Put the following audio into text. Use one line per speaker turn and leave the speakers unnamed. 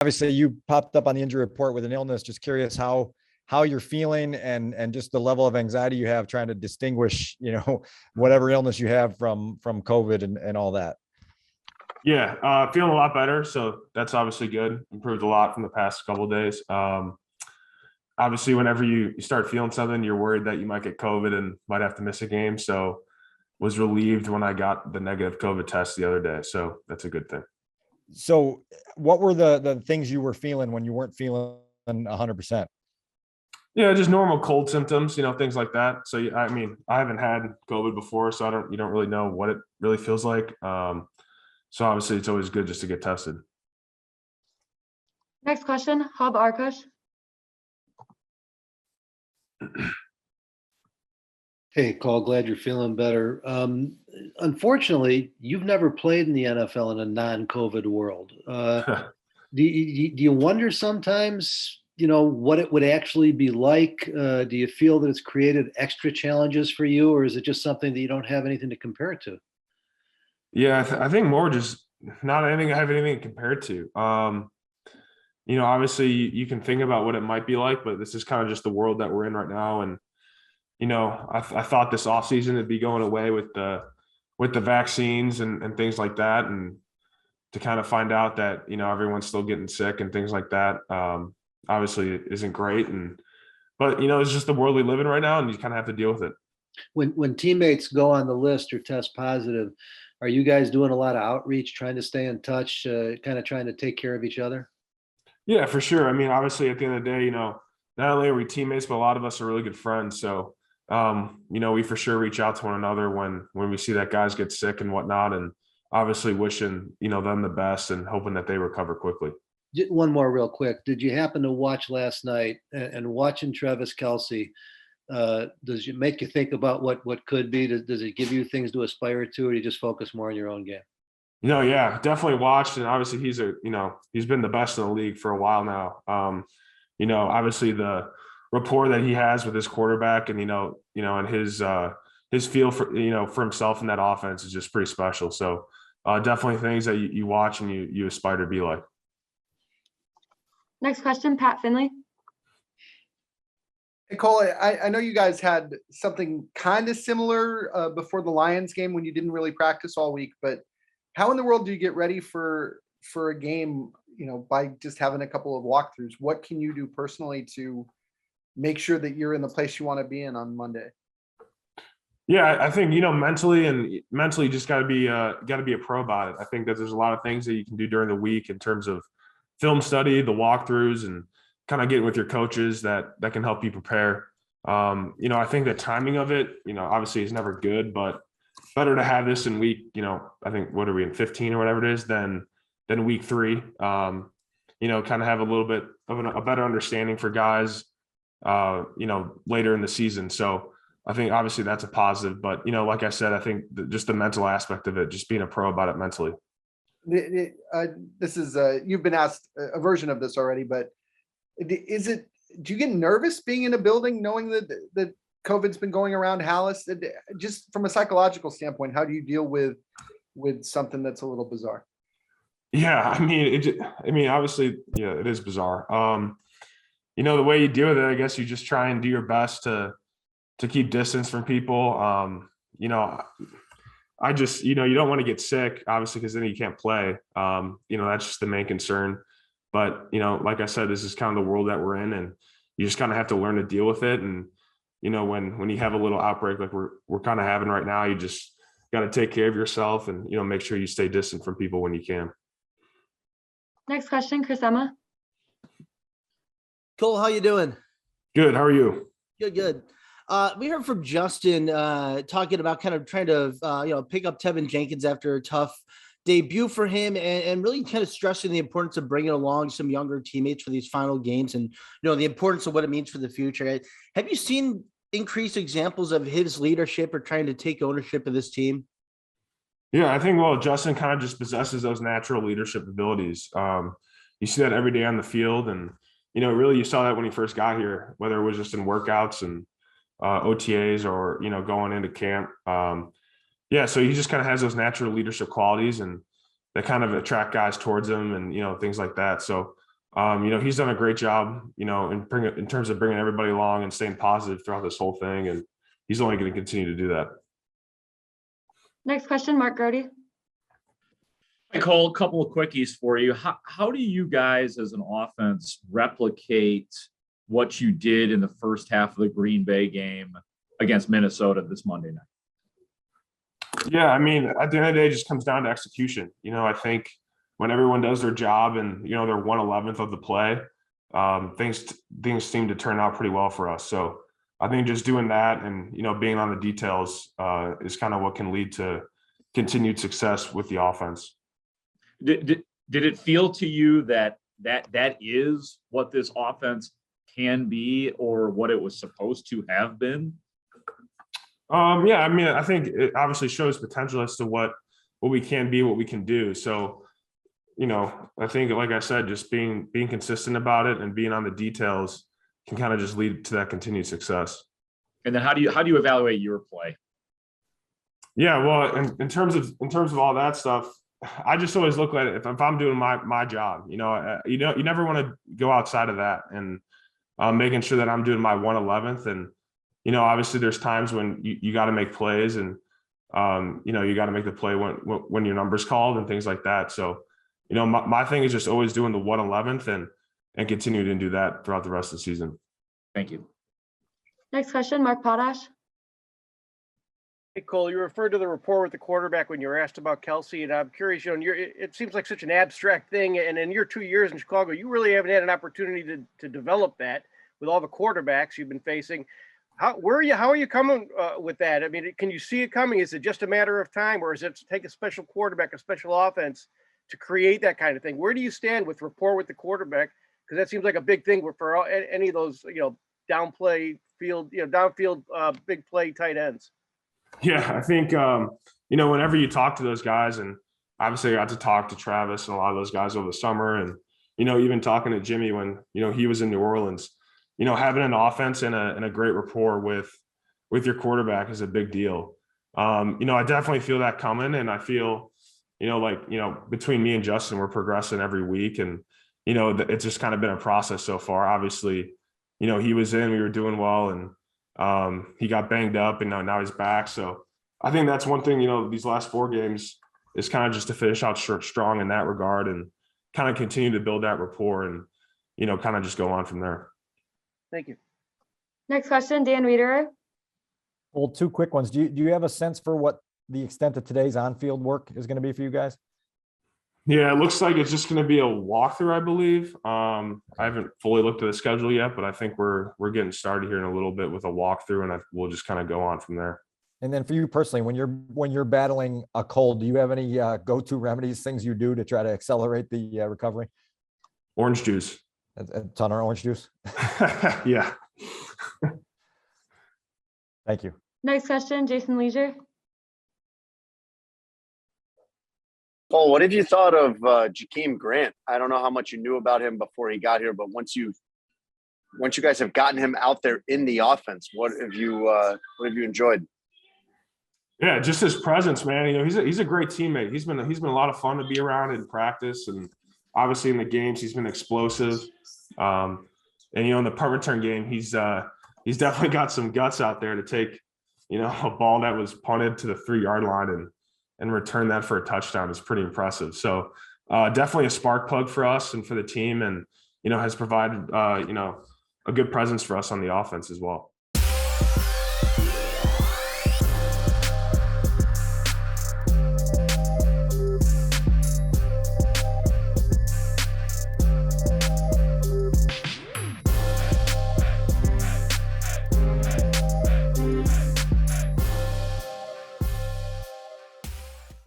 obviously you popped up on the injury report with an illness. Just curious how you're feeling and just the level of anxiety you have trying to distinguish, whatever illness you have from COVID and all that.
Yeah, feeling a lot better. So that's obviously good. Improved a lot from the past couple of days. Obviously, whenever you start feeling something, you're worried that you might get COVID and might have to miss a game. So was relieved when I got the negative COVID test the other day. So that's a good thing.
So what were the things you were feeling when you weren't feeling 100%?
Yeah, just normal cold symptoms, things like that. So, I mean, I haven't had COVID before, so you don't really know what it really feels like. So obviously it's always good just to get tested.
Next question, Hub Arkush.
Hey, Cole, glad you're feeling better. Unfortunately, you've never played in the NFL in a non-COVID world. Do you wonder sometimes, what it would actually be like? Do you feel that it's created extra challenges for you, or is it just something that you don't have anything to compare it to?
Yeah, I think more just not anything I have anything to compare it to. Obviously you can think about what it might be like, but this is kind of just the world that we're in right now. And, I thought this offseason would be going away with the vaccines and things like that. And to kind of find out that, everyone's still getting sick and things like that, obviously it isn't great. But it's just the world we live in right now, and you kind of have to deal with it.
When teammates go on the list or test positive, are you guys doing a lot of outreach, trying to stay in touch, kind of trying to take care of each other?
Yeah, for sure. I mean, obviously at the end of the day, not only are we teammates, but a lot of us are really good friends. So, we for sure reach out to one another when we see that guys get sick and whatnot, and obviously wishing, them the best and hoping that they recover quickly.
One more real quick. Did you happen to watch last night and watching Travis Kelce? Does it make you think about what could be? Does it give you things to aspire to, or do you just focus more on your own game?
Yeah, definitely watched. And obviously he's been the best in the league for a while now. Obviously the rapport that he has with his quarterback and, and his feel for himself in that offense is just pretty special. So definitely things that you watch and you aspire to be like.
Next question, Pat Finley.
Hey, Cole, I know you guys had something kind of similar before the Lions game when you didn't really practice all week, but how in the world do you get ready for a game, by just having a couple of walkthroughs? What can you do personally to make sure that you're in the place you want to be in on Monday?
Yeah, I think, mentally you just got to be a pro about it. I think that there's a lot of things that you can do during the week in terms of film study, the walkthroughs, and kind of getting with your coaches that can help you prepare. I think the timing of it, obviously is never good, but better to have this in week, I think, what are we in 15 or whatever it is, than week 3. Kind of have a little bit of a better understanding for guys, later in the season. So I think obviously that's a positive, but, like I said, I think just the mental aspect of it, just being a pro about it mentally.
This is you've been asked a version of this already, but do you get nervous being in a building knowing that COVID's been going around Hallis? Just from a psychological standpoint, how do you deal with something that's a little bizarre?
Yeah, I mean, obviously, yeah, it is bizarre. The way you deal with it, I guess you just try and do your best to keep distance from people. I just, you don't want to get sick, obviously, because then you can't play. That's just the main concern. But, like I said, this is kind of the world that we're in, and you just kind of have to learn to deal with it. And, when you have a little outbreak like we're kind of having right now, you just got to take care of yourself and, make sure you stay distant from people when you can.
Next question, Chris Emma.
Cole, how you doing?
Good. How are you?
Good. We heard from Justin talking about kind of trying to, pick up Tevin Jenkins after a tough debut for him, and really kind of stressing the importance of bringing along some younger teammates for these final games, and the importance of what it means for the future. Have you seen increased examples of his leadership or trying to take ownership of this team?
Yeah, I think, Justin kind of just possesses those natural leadership abilities. You see that every day on the field, and really you saw that when he first got here, whether it was just in workouts and OTAs or going into camp. So he just kind of has those natural leadership qualities, and that kind of attract guys towards him, and things like that. So He's done a great job, in terms of bringing everybody along and staying positive throughout this whole thing. And he's only going to continue to do that.
Next question, Mark Grody.
Hi, Cole, a couple of quickies for you. How do you guys as an offense replicate what you did in the first half of the Green Bay game against Minnesota this Monday night?
Yeah, I mean, at the end of the day, it just comes down to execution. I think when everyone does their job and, they're 1/11th of the play, things seem to turn out pretty well for us. So I think just doing that and, being on the details is kind of what can lead to continued success with the offense.
Did it feel to you that is what this offense can be or what it was supposed to have been?
Yeah, I mean, I think it obviously shows potential as to what we can be, what we can do. So, I think, like I said, just being consistent about it and being on the details can kind of just lead to that continued success.
And then how do you evaluate your play?
Yeah, well, in terms of all that stuff, I just always look at it if I'm doing my job. You never want to go outside of that, and making sure that I'm doing my 1/11th. And obviously there's times when you got to make plays, and you got to make the play when your number's called and things like that. So my thing is just always doing the 1/11th and continue to do that throughout the rest of the season.
Thank you.
Next question, Mark Potash.
Hey, Cole, you referred to the rapport with the quarterback when you were asked about Kelsey, and I'm curious, it seems like such an abstract thing, and in your 2 years in Chicago, you really haven't had an opportunity to develop that with all the quarterbacks you've been facing. How are you coming with that? I mean, can you see it coming? Is it just a matter of time, or is it take a special quarterback, a special offense to create that kind of thing? Where do you stand with rapport with the quarterback? Because that seems like a big thing for any of those, downfield big play tight ends.
Yeah, I think, whenever you talk to those guys, and obviously I got to talk to Travis and a lot of those guys over the summer, and, even talking to Jimmy when, he was in New Orleans, having an offense and a great rapport with your quarterback is a big deal. I definitely feel that coming, and I feel, between me and Justin, we're progressing every week, and, it's just kind of been a process so far. Obviously, he was in, we were doing well, and he got banged up, and now he's back. So I think that's one thing, these last 4 games is kind of just to finish out strong in that regard and kind of continue to build that rapport and, kind of just go on from there.
Thank you.
Next question, Dan Wiederer.
Well, 2 quick ones. Do you have a sense for what the extent of today's on-field work is going to be for you guys?
Yeah, it looks like it's just going to be a walkthrough, I believe. I haven't fully looked at the schedule yet, but I think we're getting started here in a little bit with a walkthrough, and we'll just kind of go on from there.
And then for you personally, when you're battling a cold, do you have any go-to remedies, things you do to try to accelerate the recovery?
Orange juice.
A ton of orange juice.
Yeah.
Thank you.
Next question, Jason Leisure.
Cole, what have you thought of Jakeem Grant? I don't know how much you knew about him before he got here, but once you guys have gotten him out there in the offense, what have you enjoyed?
Yeah, just his presence, man. He's a great teammate. He's been a lot of fun to be around in practice, and obviously in the games he's been explosive. And in the punt return game, he's definitely got some guts out there to take a ball that was punted to the 3-yard line and return that for a touchdown is pretty impressive. So definitely a spark plug for us and for the team, and has provided a good presence for us on the offense as well.